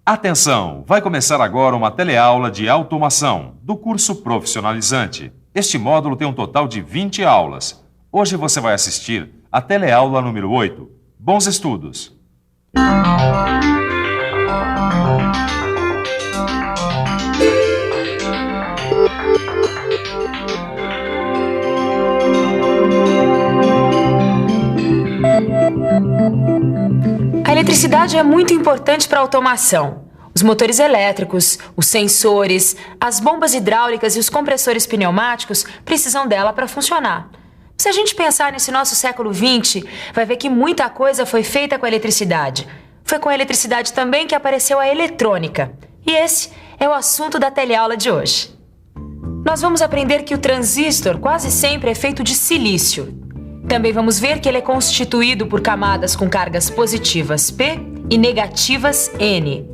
Atenção! Vai começar agora uma teleaula de automação do curso profissionalizante. Este módulo tem um total de 20 aulas. Hoje você vai assistir a teleaula número 8. Bons estudos! A eletricidade é muito importante para a automação. Os motores elétricos, os sensores, as bombas hidráulicas e os compressores pneumáticos precisam dela para funcionar. Se a gente pensar nesse nosso século XX, vai ver que muita coisa foi feita com a eletricidade. Foi com a eletricidade também que apareceu a eletrônica. E esse é o assunto da teleaula de hoje. Nós vamos aprender que o transistor quase sempre é feito de silício. Também vamos ver que ele é constituído por camadas com cargas positivas P e negativas N.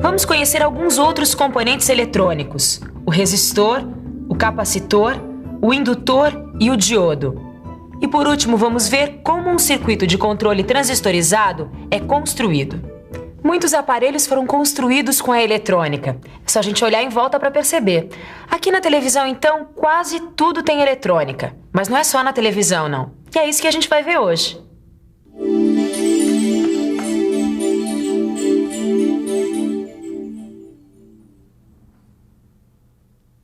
Vamos conhecer alguns outros componentes eletrônicos: o resistor, o capacitor, o indutor e o diodo. E por último, vamos ver como um circuito de controle transistorizado é construído. Muitos aparelhos foram construídos com a eletrônica. É só a gente olhar em volta para perceber. Aqui na televisão, então, quase tudo tem eletrônica. Mas não é só na televisão, não. E é isso que a gente vai ver hoje.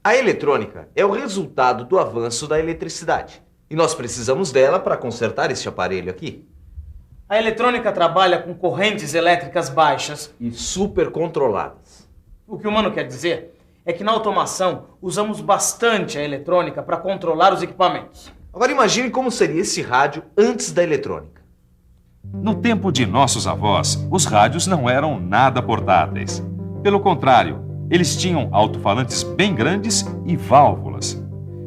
A eletrônica é o resultado do avanço da eletricidade. E nós precisamos dela para consertar este aparelho aqui. A eletrônica trabalha com correntes elétricas baixas E supercontroladas. O que o Mano quer dizer é que na automação usamos bastante a eletrônica para controlar os equipamentos. Agora imagine como seria esse rádio antes da eletrônica. No tempo de nossos avós, os rádios não eram nada portáteis. Pelo contrário, eles tinham alto-falantes bem grandes e válvulas.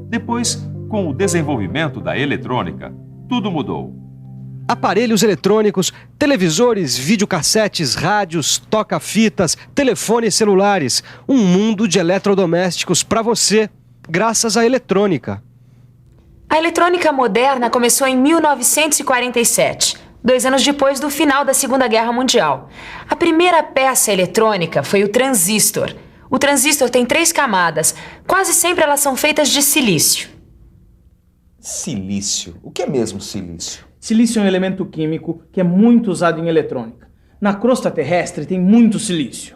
Depois, com o desenvolvimento da eletrônica, tudo mudou. Aparelhos eletrônicos, televisores, videocassetes, rádios, toca-fitas, telefones celulares. Um mundo de eletrodomésticos para você, graças à eletrônica. A eletrônica moderna começou em 1947, 2 anos depois do final da Segunda Guerra Mundial. A primeira peça eletrônica foi o transistor. O transistor tem 3 camadas, quase sempre elas são feitas de silício. Silício. O que é mesmo silício? Silício é um elemento químico que é muito usado em eletrônica. Na crosta terrestre tem muito silício.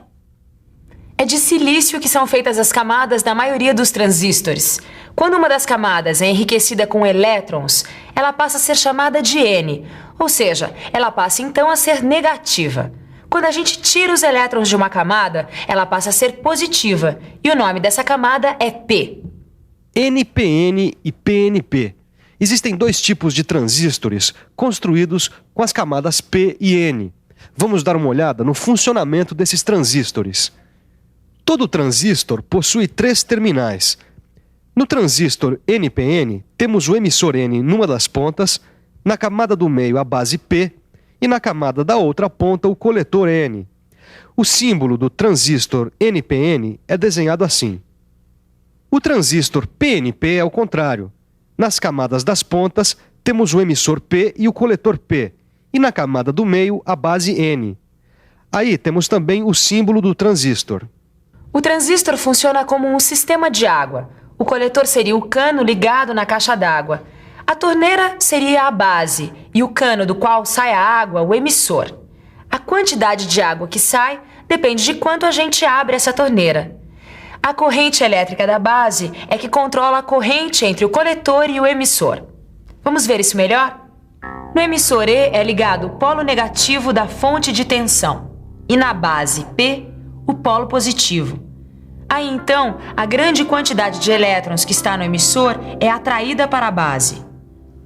É de silício que são feitas as camadas da maioria dos transistores. Quando uma das camadas é enriquecida com elétrons, ela passa a ser chamada de N, ou seja, ela passa então a ser negativa. Quando a gente tira os elétrons de uma camada, ela passa a ser positiva, e o nome dessa camada é P. NPN e PNP. Existem 2 tipos de transistores construídos com as camadas P e N. Vamos dar uma olhada no funcionamento desses transistores. Todo transistor possui 3 terminais. No transistor NPN, temos o emissor N numa das pontas, na camada do meio a base P e na camada da outra ponta o coletor N. O símbolo do transistor NPN é desenhado assim. O transistor PNP é o contrário. Nas camadas das pontas, temos o emissor P e o coletor P, e na camada do meio, a base N. Aí temos também o símbolo do transistor. O transistor funciona como um sistema de água. O coletor seria o cano ligado na caixa d'água. A torneira seria a base, e o cano do qual sai a água, o emissor. A quantidade de água que sai depende de quanto a gente abre essa torneira. A corrente elétrica da base é que controla a corrente entre o coletor e o emissor. Vamos ver isso melhor? No emissor E é ligado o polo negativo da fonte de tensão e na base P, o polo positivo. Aí então, a grande quantidade de elétrons que está no emissor é atraída para a base.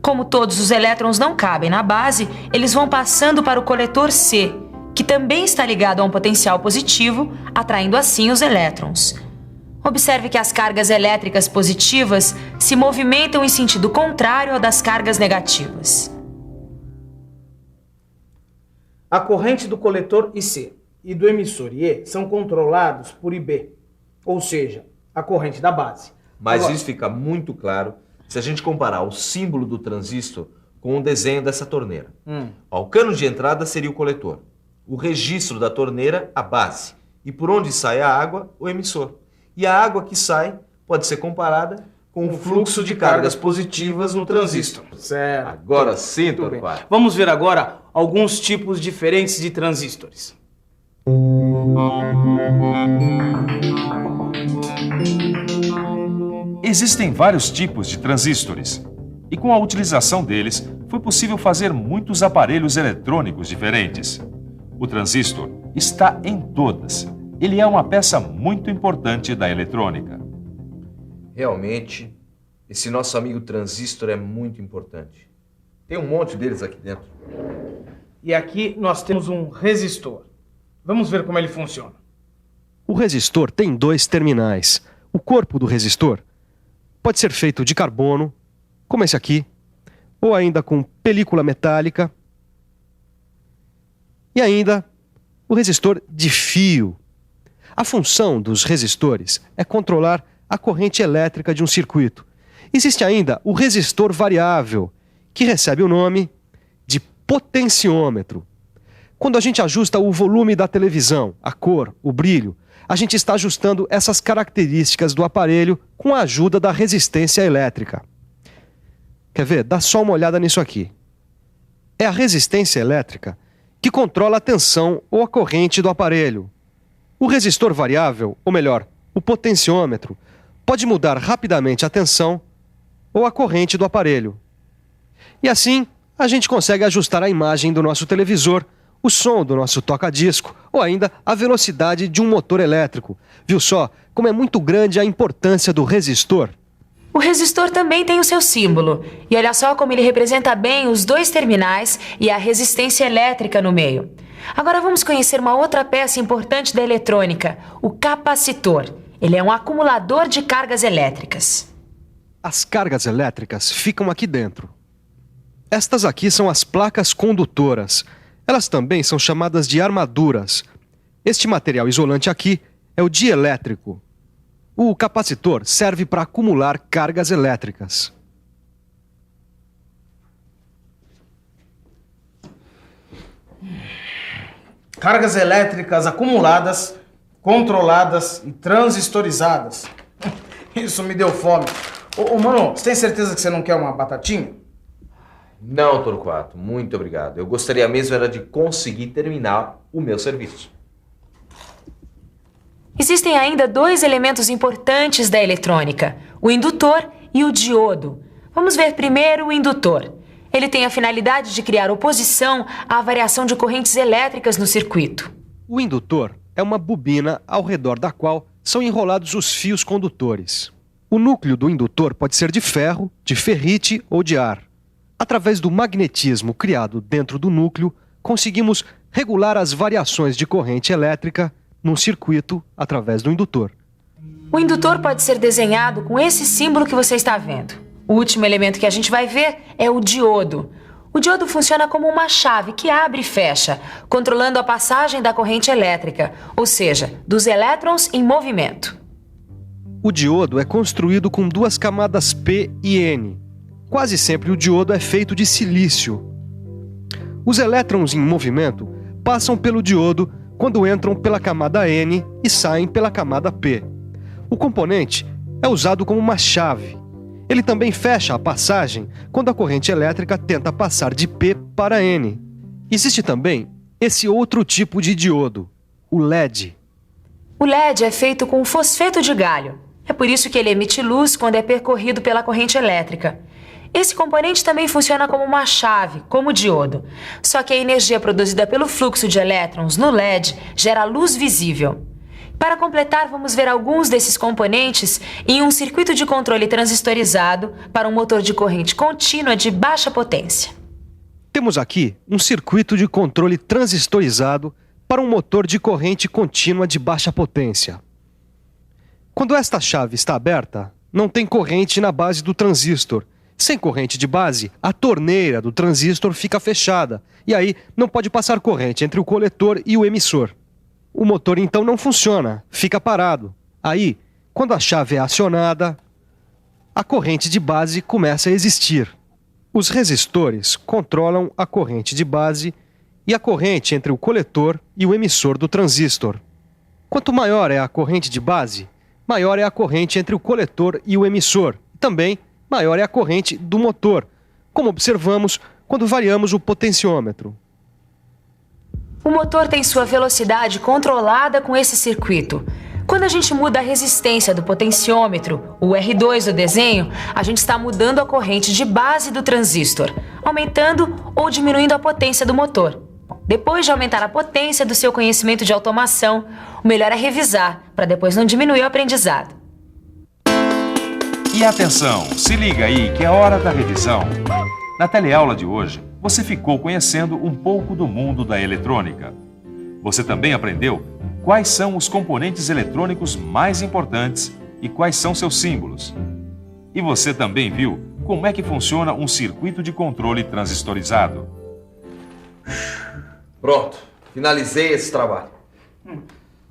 Como todos os elétrons não cabem na base, eles vão passando para o coletor C, que também está ligado a um potencial positivo, atraindo assim os elétrons. Observe que as cargas elétricas positivas se movimentam em sentido contrário ao das cargas negativas. A corrente do coletor IC e do emissor IE são controlados por IB, ou seja, a corrente da base. Mas Agora, isso fica muito claro se a gente comparar o símbolo do transistor com o desenho dessa torneira. O cano de entrada seria o coletor, o registro da torneira, a base, e por onde sai a água, o emissor. E a água que sai pode ser comparada com o fluxo de cargas positivas no transistor. Certo. Agora sim, Muito bem. Torquato. Vamos ver agora alguns tipos diferentes de transistores. Existem vários tipos de transistores, e com a utilização deles foi possível fazer muitos aparelhos eletrônicos diferentes. O transistor está em todas. Ele é uma peça muito importante da eletrônica. Realmente, esse nosso amigo transistor é muito importante. Tem um monte deles aqui dentro. E aqui nós temos um resistor. Vamos ver como ele funciona. O resistor tem 2 terminais. O corpo do resistor pode ser feito de carbono, como esse aqui, ou ainda com película metálica. E ainda o resistor de fio. A função dos resistores é controlar a corrente elétrica de um circuito. Existe ainda o resistor variável, que recebe o nome de potenciômetro. Quando a gente ajusta o volume da televisão, a cor, o brilho, a gente está ajustando essas características do aparelho com a ajuda da resistência elétrica. Quer ver? Dá só uma olhada nisso aqui. É a resistência elétrica que controla a tensão ou a corrente do aparelho. O resistor variável, ou melhor, o potenciômetro, pode mudar rapidamente a tensão ou a corrente do aparelho. E assim, a gente consegue ajustar a imagem do nosso televisor, o som do nosso toca-disco ou ainda a velocidade de um motor elétrico. Viu só como é muito grande a importância do resistor? O resistor também tem o seu símbolo. E olha só como ele representa bem os 2 terminais e a resistência elétrica no meio. Agora vamos conhecer uma outra peça importante da eletrônica, o capacitor. Ele é um acumulador de cargas elétricas. As cargas elétricas ficam aqui dentro. Estas aqui são as placas condutoras. Elas também são chamadas de armaduras. Este material isolante aqui é o dielétrico. O capacitor serve para acumular cargas elétricas. Cargas elétricas acumuladas, controladas e transistorizadas. Isso me deu fome. Ô, mano, você tem certeza que você não quer uma batatinha? Não, Torquato, muito obrigado. Eu gostaria mesmo era de conseguir terminar o meu serviço. Existem ainda 2 elementos importantes da eletrônica, o indutor e o diodo. Vamos ver primeiro o indutor. Ele tem a finalidade de criar oposição à variação de correntes elétricas no circuito. O indutor é uma bobina ao redor da qual são enrolados os fios condutores. O núcleo do indutor pode ser de ferro, de ferrite ou de ar. Através do magnetismo criado dentro do núcleo, conseguimos regular as variações de corrente elétrica num circuito através do indutor. O indutor pode ser desenhado com esse símbolo que você está vendo. O último elemento que a gente vai ver é o diodo. O diodo funciona como uma chave que abre e fecha, controlando a passagem da corrente elétrica, ou seja, dos elétrons em movimento. O diodo é construído com 2 camadas P e N. Quase sempre o diodo é feito de silício. Os elétrons em movimento passam pelo diodo quando entram pela camada N e saem pela camada P. O componente é usado como uma chave. Ele também fecha a passagem quando a corrente elétrica tenta passar de P para N. Existe também esse outro tipo de diodo, o LED. O LED é feito com fosfeto de galho. É por isso que ele emite luz quando é percorrido pela corrente elétrica. Esse componente também funciona como uma chave, como o diodo. Só que a energia produzida pelo fluxo de elétrons no LED gera luz visível. Para completar, vamos ver alguns desses componentes em um circuito de controle transistorizado para um motor de corrente contínua de baixa potência. Temos aqui um circuito de controle transistorizado para um motor de corrente contínua de baixa potência. Quando esta chave está aberta, não tem corrente na base do transistor. Sem corrente de base, a torneira do transistor fica fechada e aí não pode passar corrente entre o coletor e o emissor. O motor então não funciona, fica parado. Aí, quando a chave é acionada, a corrente de base começa a existir. Os resistores controlam a corrente de base e a corrente entre o coletor e o emissor do transistor. Quanto maior é a corrente de base, maior é a corrente entre o coletor e o emissor. Também, maior é a corrente do motor, como observamos quando variamos o potenciômetro. O motor tem sua velocidade controlada com esse circuito. Quando a gente muda a resistência do potenciômetro, o R2 do desenho, a gente está mudando a corrente de base do transistor, aumentando ou diminuindo a potência do motor. Depois de aumentar a potência do seu conhecimento de automação, o melhor é revisar, para depois não diminuir o aprendizado. E atenção, se liga aí que é hora da revisão. Na teleaula de hoje, você ficou conhecendo um pouco do mundo da eletrônica. Você também aprendeu quais são os componentes eletrônicos mais importantes e quais são seus símbolos. E você também viu como é que funciona um circuito de controle transistorizado. Pronto, finalizei esse trabalho.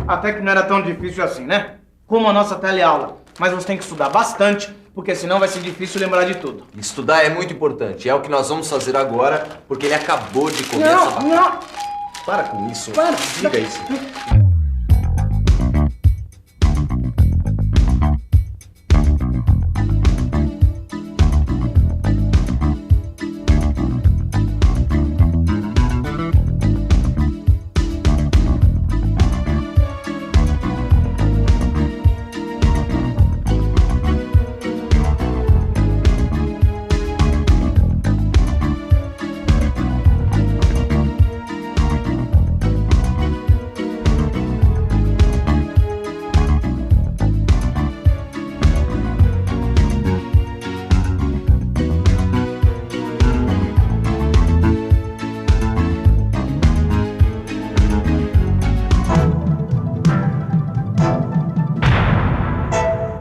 Até que não era tão difícil assim, né? Como a nossa teleaula. Mas você tem que estudar bastante, porque senão vai ser difícil lembrar de tudo. Estudar é muito importante, é o que nós vamos fazer agora, porque ele acabou de comer essa batata. Não! Para com isso. Para! Diga isso.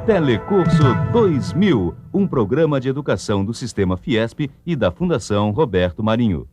Telecurso 2000, um programa de educação do Sistema Fiesp e da Fundação Roberto Marinho.